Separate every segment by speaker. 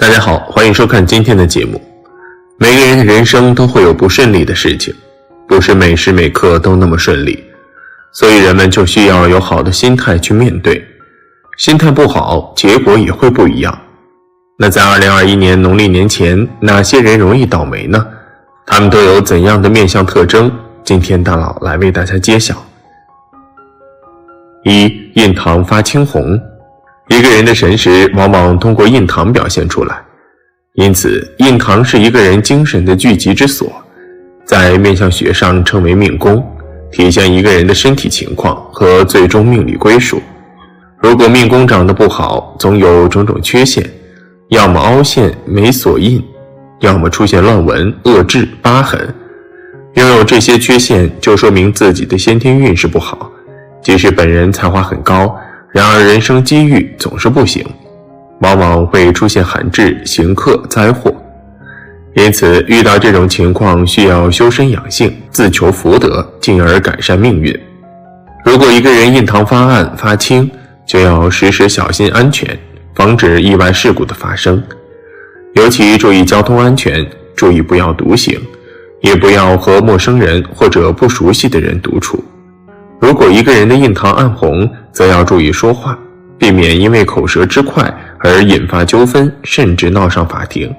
Speaker 1: 大家好，欢迎收看今天的节目。每个人的人生都会有不顺利的事情，不是每时每刻都那么顺利，所以人们就需要有好的心态去面对。心态不好，结果也会不一样。那在2021年农历年前，哪些人容易倒霉呢？他们都有怎样的面相特征？今天大佬来为大家揭晓。1. 印堂发青红。一个人的神识往往通过印堂表现出来，因此印堂是一个人精神的聚集之所，在面相学上称为命宫，体现一个人的身体情况和最终命理归属。如果命宫长得不好，总有种种缺陷，要么凹陷没锁印，要么出现乱纹、恶痣、疤痕。拥有这些缺陷，就说明自己的先天运势不好，即使本人才华很高，然而人生机遇总是不行，往往会出现寒滞、刑克、灾祸。因此遇到这种情况，需要修身养性，自求福德，进而改善命运。如果一个人印堂发暗发青，就要时时小心安全，防止意外事故的发生。尤其注意交通安全，注意不要独行，也不要和陌生人或者不熟悉的人独处。如果一个人的印堂暗红，则要注意说话，避免因为口舌之快而引发纠纷，甚至闹上法庭。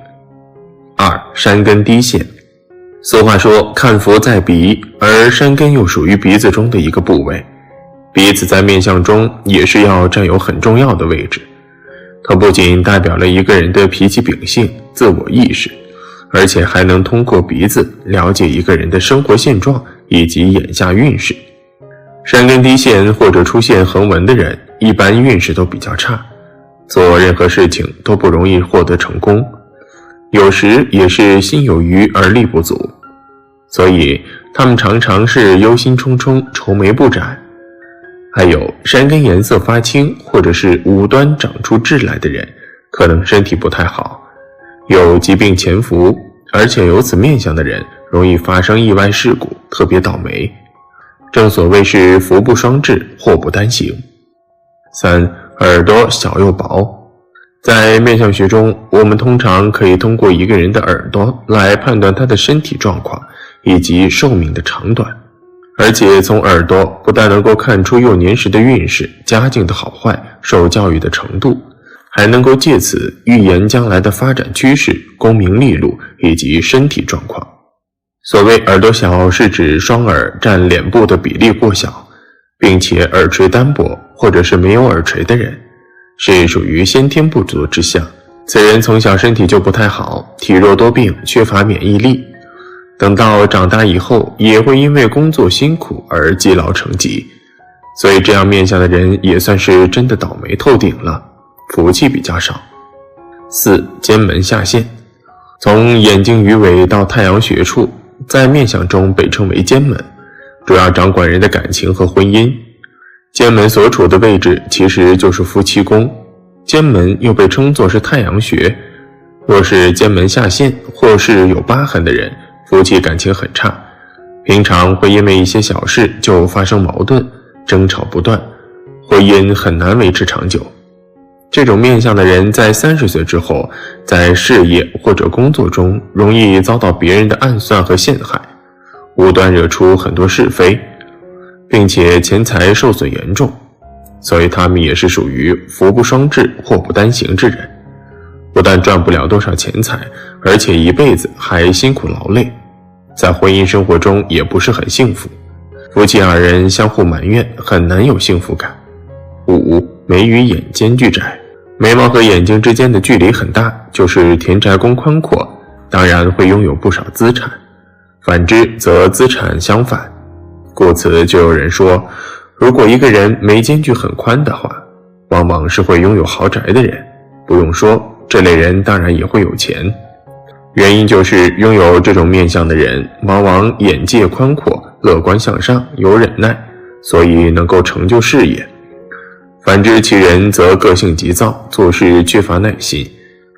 Speaker 1: 2. 山根低陷。俗话说看福在鼻，而山根又属于鼻子中的一个部位。鼻子在面相中也是要占有很重要的位置，它不仅代表了一个人的脾气秉性、自我意识，而且还能通过鼻子了解一个人的生活现状以及眼下运势。山根低陷或者出现横纹的人，一般运势都比较差，做任何事情都不容易获得成功，有时也是心有余而力不足，所以他们常常是忧心忡忡、愁眉不展。还有山根颜色发青或者是五端长出痣来的人，可能身体不太好，有疾病潜伏，而且有此面相的人容易发生意外事故，特别倒霉。正所谓是福不双至，祸不单行。3. 耳朵小又薄。在面相学中，我们通常可以通过一个人的耳朵来判断他的身体状况以及寿命的长短，而且从耳朵不但能够看出幼年时的运势、家境的好坏、受教育的程度，还能够借此预言将来的发展趋势、功名利禄以及身体状况。所谓耳朵小，是指双耳占脸部的比例过小，并且耳垂单薄或者是没有耳垂的人，是属于先天不足之象。此人从小身体就不太好，体弱多病，缺乏免疫力，等到长大以后也会因为工作辛苦而积劳成疾，所以这样面相的人也算是真的倒霉透顶了，福气比较少。4. 肩门下陷。从眼睛鱼尾到太阳穴处，在面相中被称为肩门，主要掌管人的感情和婚姻。肩门所处的位置其实就是夫妻宫，肩门又被称作是太阳穴。若是肩门下陷或是有疤痕的人，夫妻感情很差，平常会因为一些小事就发生矛盾，争吵不断，婚姻很难维持长久。这种面相的人在30岁之后，在事业或者工作中容易遭到别人的暗算和陷害，无端惹出很多是非，并且钱财受损严重，所以他们也是属于福不双至、祸不单行之人，不但赚不了多少钱财，而且一辈子还辛苦劳累，在婚姻生活中也不是很幸福，夫妻二人相互埋怨，很难有幸福感。5. 眉与眼间距窄。眉毛和眼睛之间的距离很大，就是田宅宫宽阔，当然会拥有不少资产，反之则资产相反。故此就有人说，如果一个人眉间距很宽的话，往往是会拥有豪宅的人，不用说，这类人当然也会有钱。原因就是拥有这种面相的人，往往眼界宽阔，乐观向上，有忍耐，所以能够成就事业。反之其人则个性急躁，做事缺乏耐心，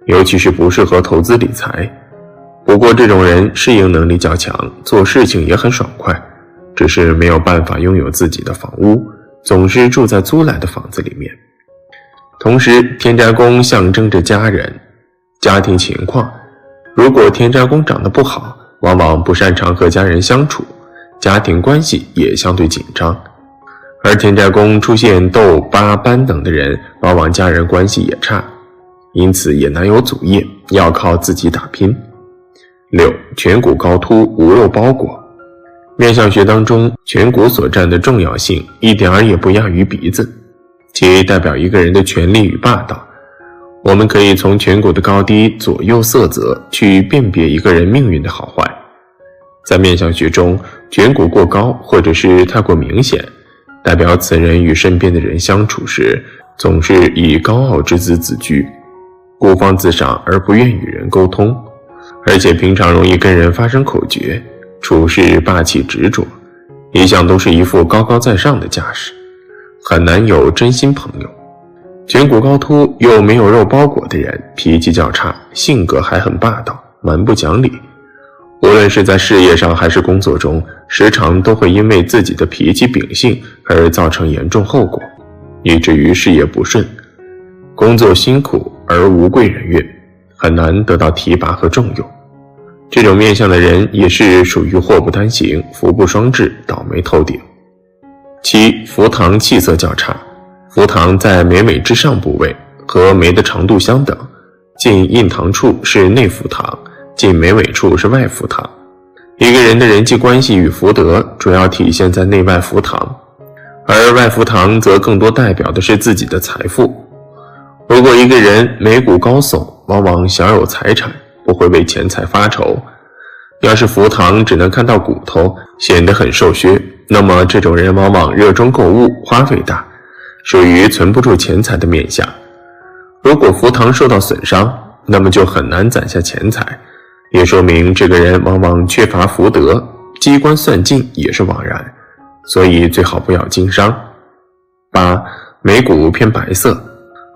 Speaker 1: 尤其是不适合投资理财。不过这种人适应能力较强，做事情也很爽快，只是没有办法拥有自己的房屋，总是住在租来的房子里面。同时田宅宫象征着家人，家庭情况。如果田宅宫长得不好，往往不擅长和家人相处，家庭关系也相对紧张。而田宅宫出现斗、八、班等的人，往往家人关系也差，因此也难有祖业，要靠自己打拼。6. 颧骨高凸，无肉包裹。面相学当中，颧骨所占的重要性一点儿也不亚于鼻子，其代表一个人的权力与霸道。我们可以从颧骨的高低、左右色泽去辨别一个人命运的好坏。在面相学中，颧骨过高或者是太过明显，代表此人与身边的人相处时，总是以高傲之姿自居，孤芳自赏而不愿与人沟通，而且平常容易跟人发生口角，处事霸气执着，一向都是一副高高在上的架势，很难有真心朋友。颧骨高凸又没有肉包裹的人，脾气较差，性格还很霸道，蛮不讲理。无论是在事业上还是工作中，时常都会因为自己的脾气秉性而造成严重后果，以至于事业不顺，工作辛苦而无贵人悦，很难得到提拔和重用。这种面相的人也是属于祸不单行，福不双至，倒霉透顶。7. 福堂气色较差。福堂在眉尾之上部位，和眉的长度相等，近印堂处是内福堂，近眉尾处是外福堂。一个人的人际关系与福德主要体现在内外福堂，而外福堂则更多代表的是自己的财富。如果一个人眉骨高耸，往往小有财产，不会为钱财发愁。要是福堂只能看到骨头，显得很瘦削，那么这种人往往热衷购物，花费大，属于存不住钱财的面相。如果福堂受到损伤，那么就很难攒下钱财，也说明这个人往往缺乏福德，机关算尽也是枉然，所以最好不要经商。8. 眉骨偏白色。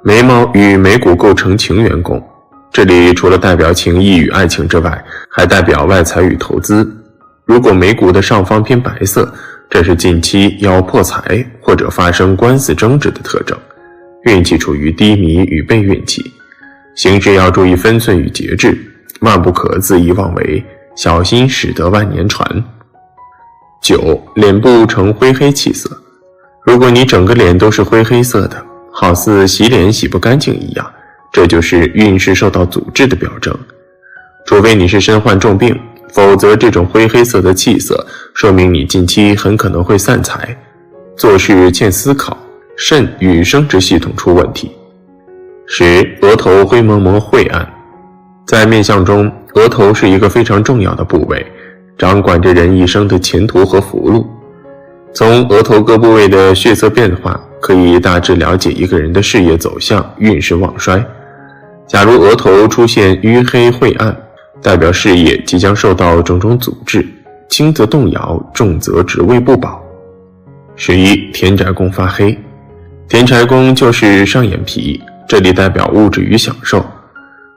Speaker 1: 眉毛与眉骨构成情缘宫，这里除了代表情谊与爱情之外，还代表外财与投资。如果眉骨的上方偏白色，这是近期要破财或者发生官司争执的特征，运气处于低迷与备孕期，行事要注意分寸与节制，万不可恣意妄为，小心驶得万年船。9. 脸部呈灰黑气色。如果你整个脸都是灰黑色的，好似洗脸洗不干净一样，这就是运势受到阻滞的表征。除非你是身患重病，否则这种灰黑色的气色说明你近期很可能会散财，做事欠思考，肾与生殖系统出问题。10. 额头灰蒙蒙晦暗。在面相中，额头是一个非常重要的部位，掌管着人一生的前途和福禄。从额头各部位的血色变化，可以大致了解一个人的事业走向，运势旺衰。假如额头出现淤黑晦暗，代表事业即将受到种种阻滞，轻则动摇，重则职位不保。11. 田宅宫发黑。田宅宫就是上眼皮，这里代表物质与享受。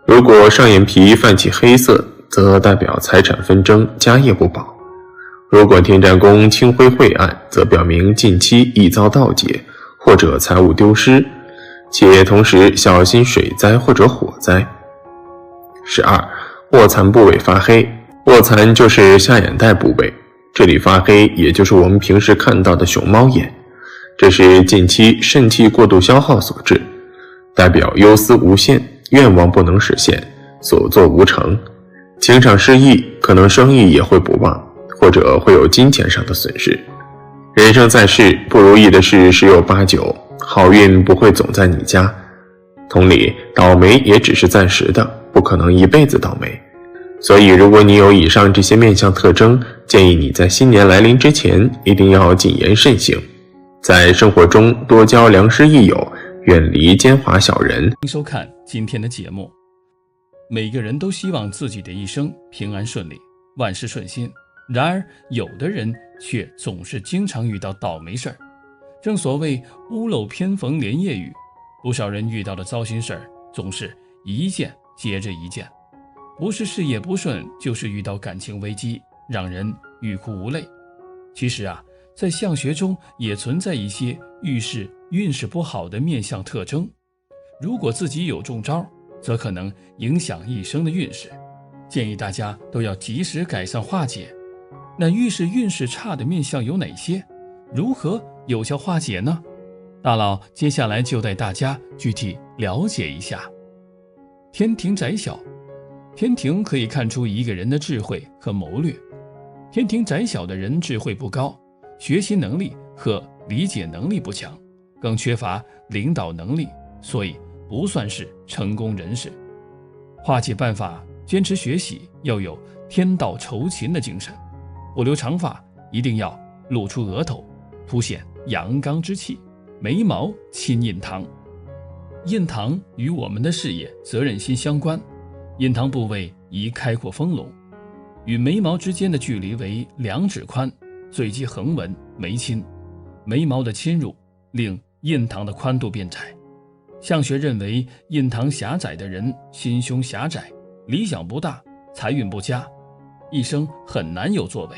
Speaker 1: 如果上眼皮泛起黑色，则代表财产纷争，家业不保。如果田宅宫青灰晦暗，则表明近期易遭盗劫，或者财物丢失，且同时小心水灾或者火灾。12. 卧蚕部位发黑。卧蚕就是下眼袋部位，这里发黑也就是我们平时看到的熊猫眼，这是近期肾气过度消耗所致，代表忧思无限，愿望不能实现，所作无成，情场失意，可能生意也会不旺，或者会有金钱上的损失。人生在世，不如意的事十有八九，好运不会总在你家。同理，倒霉也只是暂时的，不可能一辈子倒霉。所以如果你有以上这些面相特征，建议你在新年来临之前一定要谨言慎行，在生活中多交良师益友，远离奸猾小人。
Speaker 2: 欢迎收看今天的节目。每个人都希望自己的一生平安顺利，万事顺心，然而有的人却总是经常遇到倒霉事儿。正所谓屋漏偏逢连夜雨，不少人遇到的糟心事儿总是一件接着一件，不是事业不顺，就是遇到感情危机，让人欲哭无泪。其实啊，在相学中也存在一些预示运势不好的面相特征。如果自己有中招，则可能影响一生的运势。建议大家都要及时改善化解。那预示运势差的面相有哪些？如何有效化解呢？大佬接下来就带大家具体了解一下。天庭窄小，天庭可以看出一个人的智慧和谋略。天庭窄小的人智慧不高，学习能力和理解能力不强，更缺乏领导能力，所以不算是成功人士。化解办法：坚持学习，要有天道酬勤的精神。不留长发，一定要露出额头，凸显阳刚之气。眉毛亲印堂，印堂与我们的事业责任心相关，印堂部位宜开阔丰隆，与眉毛之间的距离为2指宽，最忌横纹眉亲。眉毛的侵入令印堂的宽度变窄。相学认为，印堂狭窄的人心胸狭窄，理想不大，财运不佳，一生很难有作为，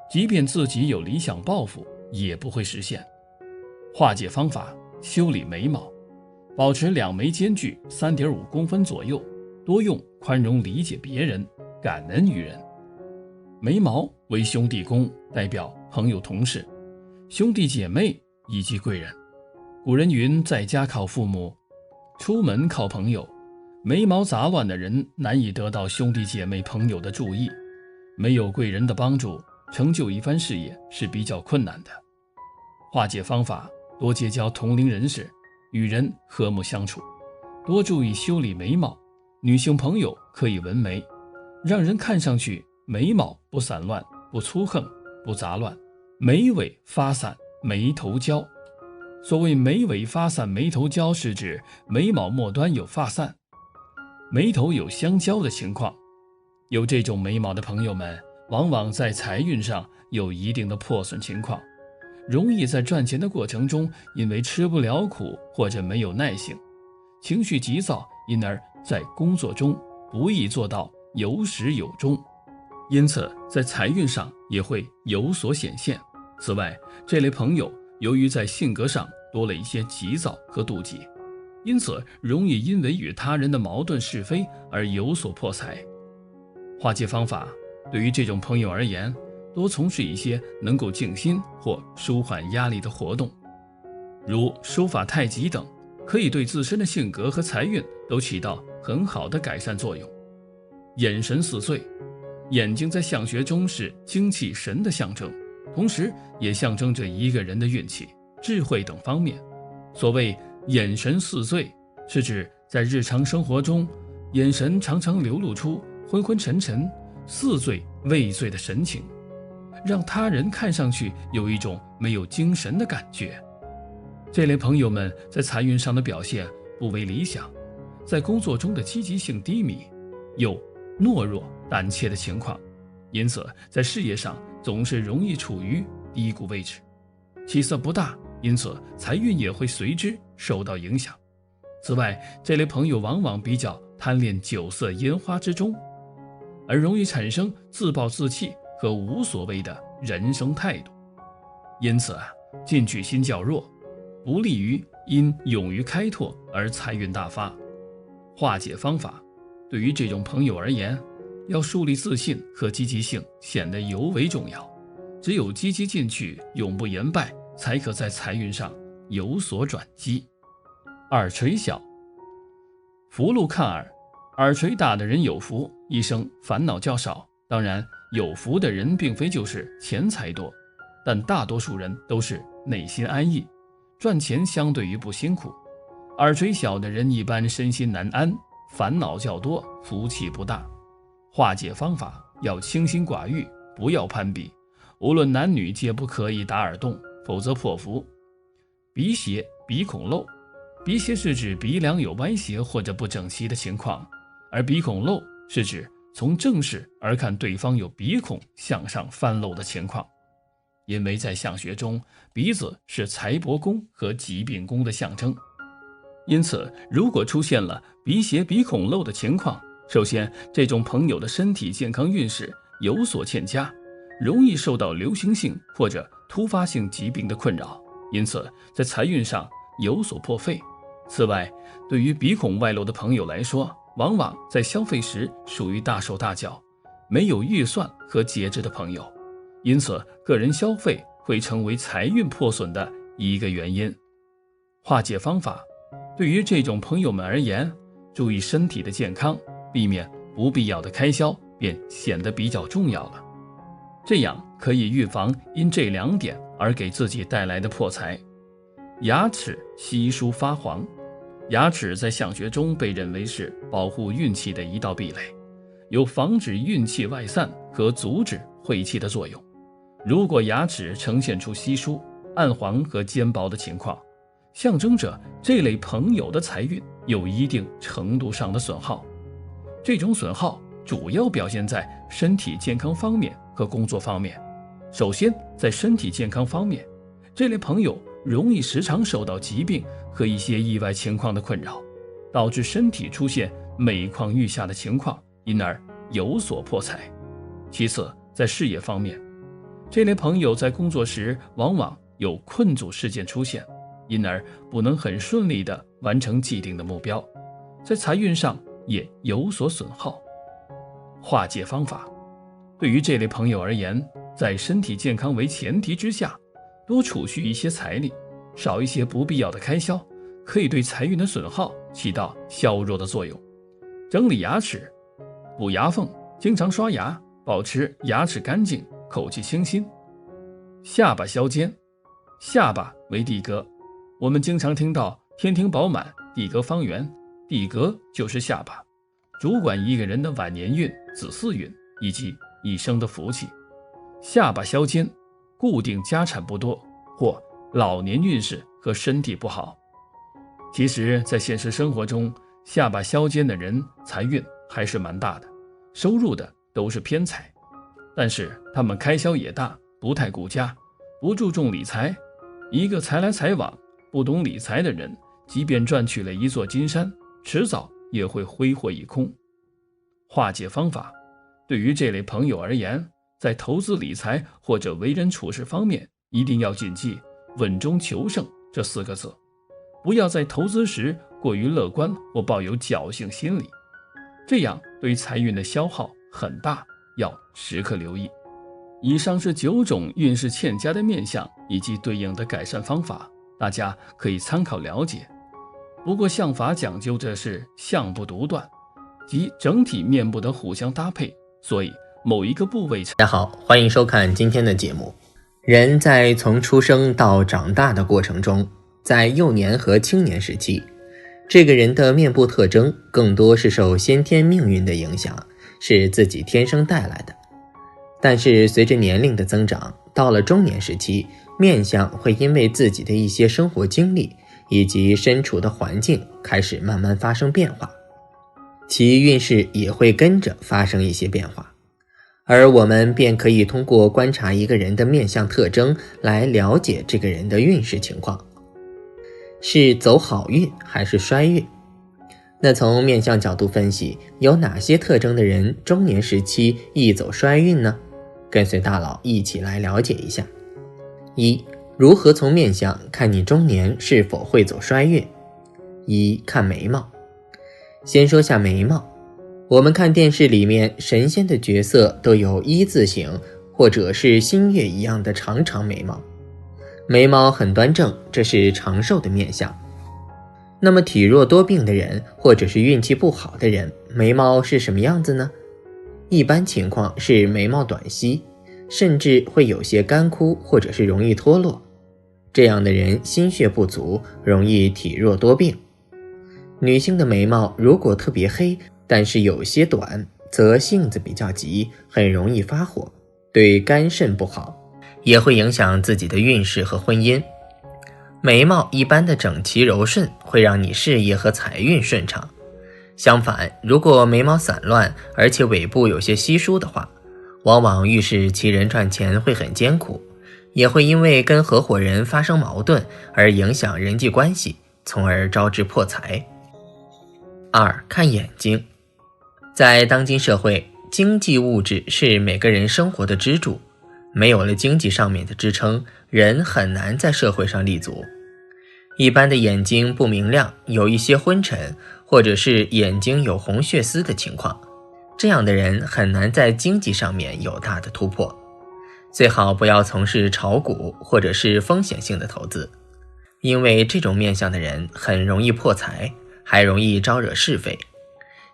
Speaker 2: 即便自己有理想抱负，也不会实现。化解方法：修理眉毛，保持两眉间距 3.5 公分左右，多用宽容理解别人，感恩于人。眉毛为兄弟宫，代表朋友同事、兄弟姐妹以及贵人。古人云：在家靠父母，出门靠朋友。眉毛杂乱的人难以得到兄弟姐妹朋友的注意，没有贵人的帮助，成就一番事业是比较困难的。化解方法：多结交同龄人士，与人和睦相处，多注意修理眉毛。女性朋友可以纹眉，让人看上去眉毛不散乱，不粗横，不杂乱，眉尾发散，眉头焦。所谓眉尾发散，眉头焦，是指眉毛末端有发散，眉头有相交的情况。有这种眉毛的朋友们，往往在财运上有一定的破损情况，容易在赚钱的过程中因为吃不了苦或者没有耐性，情绪急躁，因而在工作中不易做到有始有终，因此在财运上也会有所显现。此外，这类朋友由于在性格上多了一些急躁和妒忌，因此容易因为与他人的矛盾是非而有所破财。化解方法：对于这种朋友而言，多从事一些能够静心或舒缓压力的活动，如书法、太极等，可以对自身的性格和财运都起到很好的改善作用。眼神似岁，眼睛在相学中是精气神的象征，同时也象征着一个人的运气、智慧等方面。所谓眼神似醉，是指在日常生活中，眼神常常流露出昏昏沉沉、似醉未醉的神情，让他人看上去有一种没有精神的感觉。这类朋友们在财运上的表现不为理想，在工作中的积极性低迷，有懦弱胆怯的情况，因此在事业上总是容易处于低谷位置，起色不大，因此财运也会随之受到影响。此外，这类朋友往往比较贪恋酒色烟花之中，而容易产生自暴自弃和无所谓的人生态度，因此进取心较弱，不利于因勇于开拓而财运大发。化解方法：对于这种朋友而言，要树立自信和积极性显得尤为重要，只有积极进取，永不言败，才可在财运上有所转机。耳垂小，福禄看耳，耳垂大的人有福，一生烦恼较少。当然，有福的人并非就是钱财多，但大多数人都是内心安逸，赚钱相对于不辛苦。耳垂小的人一般身心难安，烦恼较多，福气不大。化解方法：要清心寡欲，不要攀比，无论男女皆不可以打耳洞，否则破福。鼻斜、鼻孔漏，鼻斜是指鼻梁有歪斜或者不整齐的情况，而鼻孔漏是指从正视而看对方有鼻孔向上翻漏的情况。因为在相学中，鼻子是财帛宫和疾病宫的象征，因此如果出现了鼻斜、鼻孔漏的情况，首先这种朋友的身体健康运势有所欠佳，容易受到流行性或者突发性疾病的困扰，因此在财运上有所破费。此外，对于鼻孔外露的朋友来说，往往在消费时属于大手大脚、没有预算和节制的朋友，因此个人消费会成为财运破损的一个原因。化解方法，对于这种朋友们而言，注意身体的健康，避免不必要的开销便显得比较重要了。这样可以预防因这2点而给自己带来的破财。牙齿稀疏发黄，牙齿在相学中被认为是保护运气的一道壁垒，有防止运气外散和阻止晦气的作用。如果牙齿呈现出稀疏、暗黄和尖薄的情况，象征着这类朋友的财运有一定程度上的损耗。这种损耗主要表现在身体健康方面和工作方面。首先，在身体健康方面，这类朋友容易时常受到疾病和一些意外情况的困扰，导致身体出现每况愈下的情况，因而有所破财。其次，在事业方面，这类朋友在工作时往往有困阻事件出现，因而不能很顺利地完成既定的目标，在财运上也有所损耗。化解方法，对于这类朋友而言，在身体健康为前提之下，多储蓄一些财力，少一些不必要的开销，可以对财运的损耗起到削弱的作用。整理牙齿，补牙缝，经常刷牙，保持牙齿干净，口气清新。下巴削尖，下巴为地格，我们经常听到天庭饱满，地格方圆，地格就是下巴，主管一个人的晚年运、子嗣运以及一生的福气。下巴削尖，固定家产不多，或老年运势和身体不好。其实在现实生活中，下巴削尖的人财运还是蛮大的，收入的都是偏财，但是他们开销也大，不太顾家，不注重理财。一个财来财往不懂理财的人，即便赚取了一座金山，迟早也会挥霍一空。化解方法，对于这类朋友而言，在投资理财或者为人处事方面，一定要谨记稳中求胜这4个字，不要在投资时过于乐观或抱有侥幸心理，这样对财运的消耗很大，要时刻留意。以上是9种运势欠佳的面相以及对应的改善方法，大家可以参考了解。不过相法讲究的是相不独断，即整体面部的互相搭配，所以某一个部位。
Speaker 3: 大家好，欢迎收看今天的节目。人在从出生到长大的过程中，在幼年和青年时期，这个人的面部特征更多是受先天命运的影响，是自己天生带来的。但是随着年龄的增长，到了中年时期，面相会因为自己的一些生活经历以及身处的环境开始慢慢发生变化，其运势也会跟着发生一些变化。而我们便可以通过观察一个人的面相特征来了解这个人的运势情况，是走好运还是衰运。那从面相角度分析，有哪些特征的人中年时期易走衰运呢？跟随大佬一起来了解一下。1. 如何从面相看你中年是否会走衰运？ 1. 看眉毛。先说下眉毛，我们看电视里面神仙的角色都有一字形或者是新月一样的长长眉毛，眉毛很端正，这是长寿的面相。那么体弱多病的人或者是运气不好的人，眉毛是什么样子呢？一般情况是眉毛短稀，甚至会有些干枯或者是容易脱落，这样的人心血不足，容易体弱多病。女性的眉毛如果特别黑，但是有些短，则性子比较急，很容易发火，对肝肾不好，也会影响自己的运势和婚姻。眉毛一般的整齐柔顺，会让你事业和财运顺畅。相反，如果眉毛散乱，而且尾部有些稀疏的话，往往预示其人赚钱会很艰苦，也会因为跟合伙人发生矛盾而影响人际关系，从而招致破财。2. 看眼睛。在当今社会，经济物质是每个人生活的支柱，没有了经济上面的支撑，人很难在社会上立足。一般的眼睛不明亮，有一些昏沉，或者是眼睛有红血丝的情况，这样的人很难在经济上面有大的突破。最好不要从事炒股或者是风险性的投资，因为这种面相的人很容易破财，还容易招惹是非。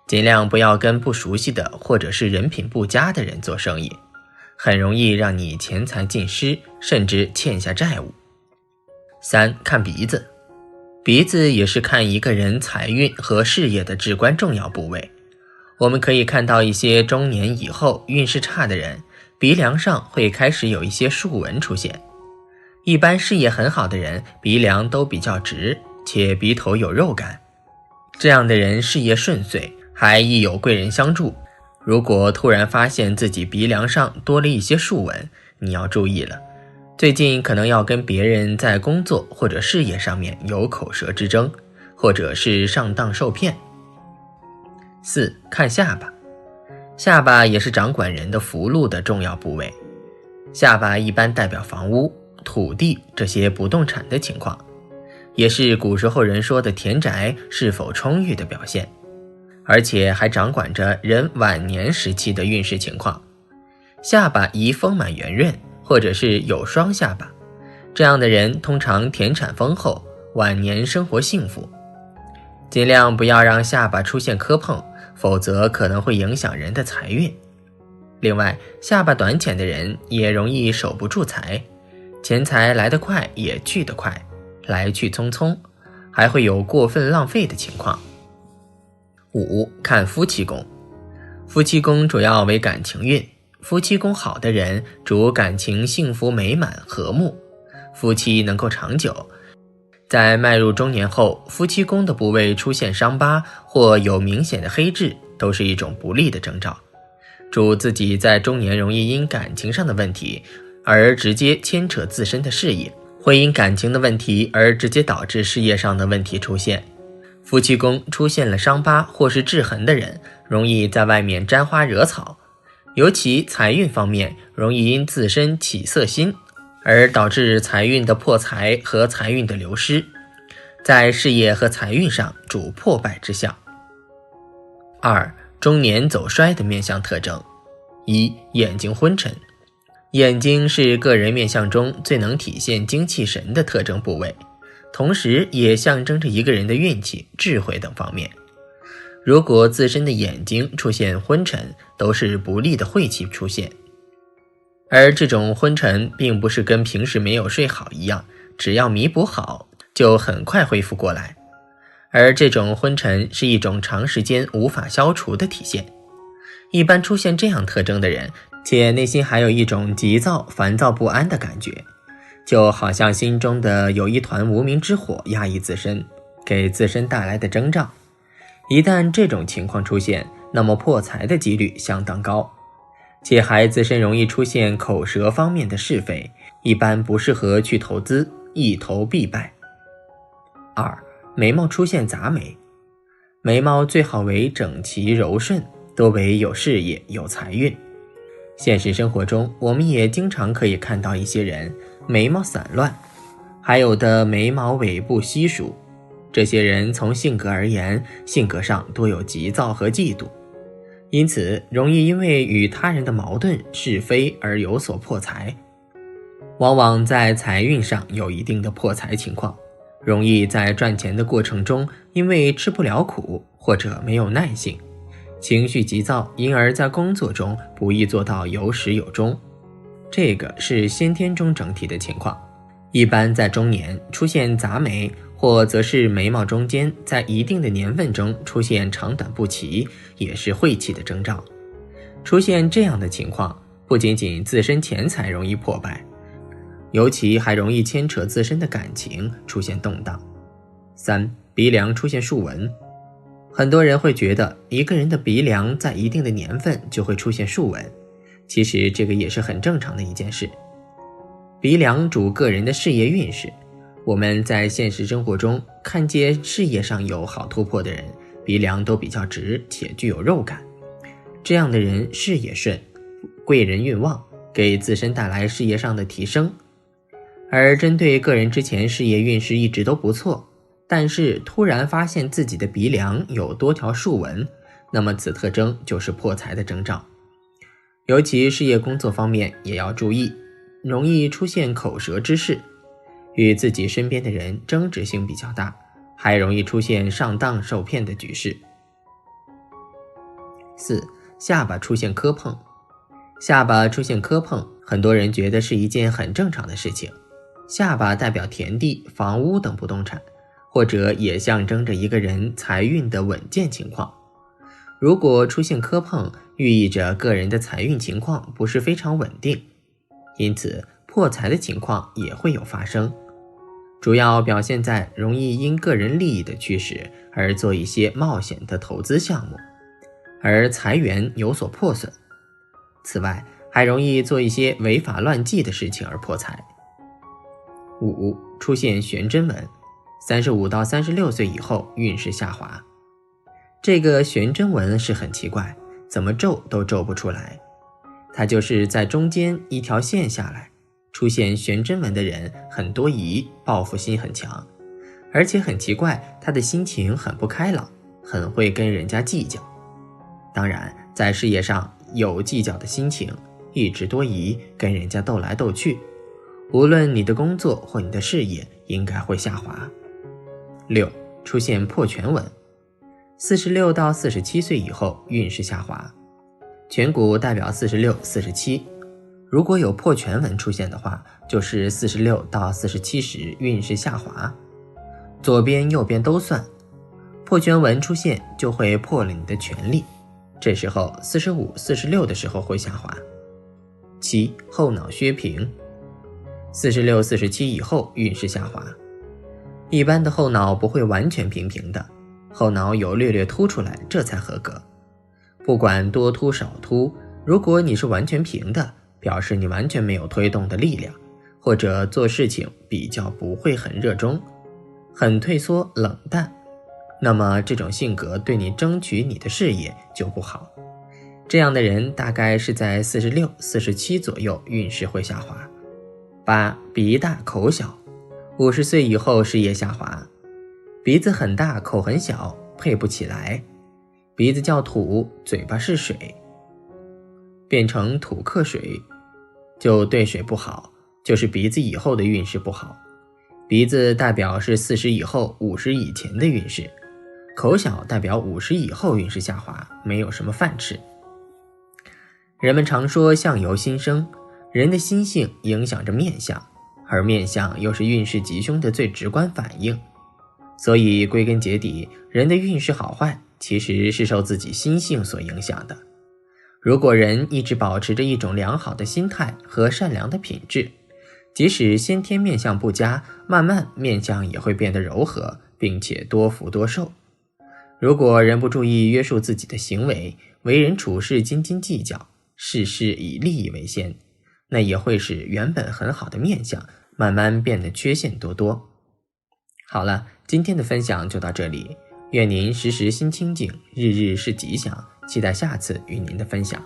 Speaker 3: 尽量不要跟不熟悉的或者是人品不佳的人做生意，很容易让你钱财尽失，甚至欠下债务。3. 看鼻子。鼻子也是看一个人财运和事业的至关重要部位。我们可以看到一些中年以后运势差的人，鼻梁上会开始有一些竖纹出现。一般事业很好的人，鼻梁都比较直，且鼻头有肉感。这样的人事业顺遂，还易有贵人相助。如果突然发现自己鼻梁上多了一些竖纹，你要注意了，最近可能要跟别人在工作或者事业上面有口舌之争，或者是上当受骗。4. 看下巴。下巴也是掌管人的福禄的重要部位。下巴一般代表房屋、土地这些不动产的情况，也是古时候人说的田宅是否充裕的表现，而且还掌管着人晚年时期的运势情况。下巴宜丰满圆润，或者是有双下巴，这样的人通常田产丰厚，晚年生活幸福。尽量不要让下巴出现磕碰，否则可能会影响人的财运。另外，下巴短浅的人也容易守不住财，钱财来得快也去得快，来去匆匆，还会有过分浪费的情况。5. 看夫妻宫。夫妻宫主要为感情运，夫妻宫好的人主感情幸福美满和睦，夫妻能够长久。在迈入中年后，夫妻宫的部位出现伤疤或有明显的黑痣，都是一种不利的征兆，主自己在中年容易因感情上的问题而直接牵扯自身的事业，会因感情的问题而直接导致事业上的问题出现。夫妻宫出现了伤疤或是痣痕的人，容易在外面沾花惹草，尤其财运方面容易因自身起色心而导致财运的破财和财运的流失，在事业和财运上主破败之象。2. 中年走衰的面相特征。1. 眼睛昏沉。眼睛是个人面相中最能体现精气神的特征部位，同时也象征着一个人的运气、智慧等方面。如果自身的眼睛出现昏沉，都是不利的晦气出现。而这种昏沉并不是跟平时没有睡好一样，只要弥补好就很快恢复过来，而这种昏沉是一种长时间无法消除的体现。一般出现这样特征的人，且内心还有一种急躁、烦躁不安的感觉，就好像心中的有一团无名之火压抑自身，给自身带来的征兆。一旦这种情况出现，那么破财的几率相当高，且还自身容易出现口舌方面的是非，一般不适合去投资，一投必败。2. 眉毛出现杂眉。眉毛最好为整齐柔顺，多为有事业、有财运。现实生活中，我们也经常可以看到一些人眉毛散乱，还有的眉毛尾部稀疏。这些人从性格而言，性格上多有急躁和嫉妒，因此容易因为与他人的矛盾是非而有所破财，往往在财运上有一定的破财情况，容易在赚钱的过程中因为吃不了苦或者没有耐性，情绪急躁，因而在工作中不易做到有始有终。这个是先天中整体的情况。一般在中年出现杂眉，或则是眉毛中间在一定的年份中出现长短不齐，也是晦气的征兆。出现这样的情况，不仅仅自身钱财容易破败，尤其还容易牵扯自身的感情出现动荡。3. 鼻梁出现竖纹。很多人会觉得一个人的鼻梁在一定的年份就会出现竖纹，其实这个也是很正常的一件事。鼻梁主个人的事业运势，我们在现实生活中看见事业上有好突破的人，鼻梁都比较直且具有肉感，这样的人事业顺，贵人运旺，给自身带来事业上的提升。而针对个人之前事业运势一直都不错，但是突然发现自己的鼻梁有多条竖纹，那么此特征就是破财的征兆。尤其事业工作方面也要注意，容易出现口舌之事，与自己身边的人争执性比较大，还容易出现上当受骗的局势。4. 下巴出现磕碰。下巴出现磕碰，很多人觉得是一件很正常的事情。下巴代表田地、房屋等不动产，或者也象征着一个人财运的稳健情况。如果出现磕碰，寓意着个人的财运情况不是非常稳定，因此破财的情况也会有发生，主要表现在容易因个人利益的驱使而做一些冒险的投资项目，而财源有所破损。此外，还容易做一些违法乱纪的事情而破财。5. 出现悬针纹，35到36岁以后运势下滑。这个悬针纹是很奇怪，怎么皱都皱不出来，它就是在中间一条线下来。出现悬针纹的人很多疑，报复心很强，而且很奇怪，他的心情很不开朗，很会跟人家计较。当然，在事业上有计较的心情，一直多疑，跟人家斗来斗去，无论你的工作或你的事业应该会下滑。6. 出现破颧纹，46到47岁以后运势下滑。颧骨代表46、47，如果有破颧纹出现的话，就是46到47时运势下滑，左边右边都算。破颧纹出现就会破了你的权利，这时候45、46的时候会下滑。7. 后脑削平，46、47以后运势下滑。一般的后脑不会完全平平的，后脑有略略凸出来，这才合格。不管多凸少凸，如果你是完全平的，表示你完全没有推动的力量，或者做事情比较不会很热衷，很退缩冷淡，那么这种性格对你争取你的事业就不好。这样的人大概是在46、47左右运势会下滑。8. 鼻大口小，50岁以后事业下滑。鼻子很大口很小，配不起来。鼻子叫土，嘴巴是水，变成土克水，就对水不好，就是鼻子以后的运势不好。鼻子代表是40以后50以前的运势，口小代表50以后运势下滑，没有什么饭吃。人们常说相由心生，人的心性影响着面相，而面相又是运势吉凶的最直观反应。所以归根结底，人的运势好坏其实是受自己心性所影响的。如果人一直保持着一种良好的心态和善良的品质，即使先天面相不佳，慢慢面相也会变得柔和，并且多福多寿。如果人不注意约束自己的行为，为人处事斤斤计较，事事以利益为先，那也会使原本很好的面相慢慢变得缺陷多多。好了，今天的分享就到这里，愿您时时心清静，日日是吉祥，期待下次与您的分享。